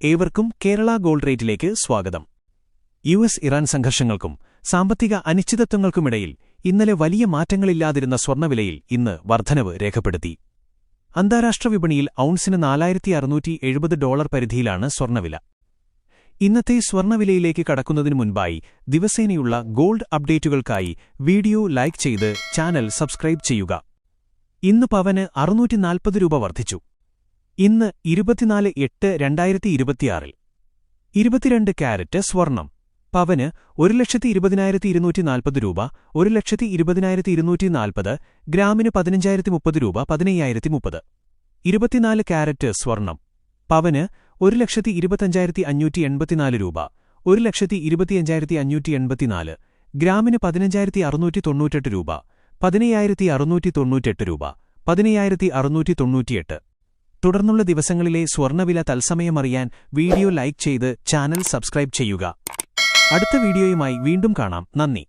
ഏവർക്കും കേരള ഗോൾഡ് റേറ്റിലേക്ക് സ്വാഗതം. യു.എസ്.-ഇറാൻ സംഘർഷങ്ങൾക്കും സാമ്പത്തിക അനിശ്ചിതത്വങ്ങൾക്കുമിടയിൽ ഇന്നലെ വലിയ മാറ്റങ്ങളില്ലാതിരുന്ന സ്വർണ്ണവിലയിൽ ഇന്ന് വർധനവ് രേഖപ്പെടുത്തി. അന്താരാഷ്ട്ര വിപണിയിൽ ഔൺസിന് $4,670 പരിധിയിലാണ് സ്വർണ്ണവില. ഇന്നത്തെ സ്വർണ്ണവിലയിലേക്ക് കടക്കുന്നതിനു മുൻപായി ദിവസേനയുള്ള ഗോൾഡ് അപ്ഡേറ്റുകൾക്കായി വീഡിയോ ലൈക്ക് ചെയ്ത് ചാനൽ സബ്സ്ക്രൈബ് ചെയ്യുക. ഇന്ന് പവന് $640 വർദ്ധിച്ചു. ഇന്ന് 24/8/2026 22 കാരറ്റ് സ്വർണം പവന് 1,20,240 രൂപ, 1,20,240, ഗ്രാമിന് 15,030 രൂപ, 15,030. 24 കാരറ്റ് സ്വർണം പവന് 1,25,584 രൂപ, 1,25,584, ഗ്രാമിന് 15,698 രൂപ, 15,698 രൂപ, 15,698. തുടർന്നുള്ള ദിവസങ്ങളിലെ സ്വർണ്ണവില തത്സമയമറിയാൻ വീഡിയോ ലൈക്ക് ചെയ്ത് ചാനൽ സബ്സ്ക്രൈബ് ചെയ്യുക. അടുത്ത വീഡിയോയുമായി വീണ്ടും കാണാം. നന്ദി.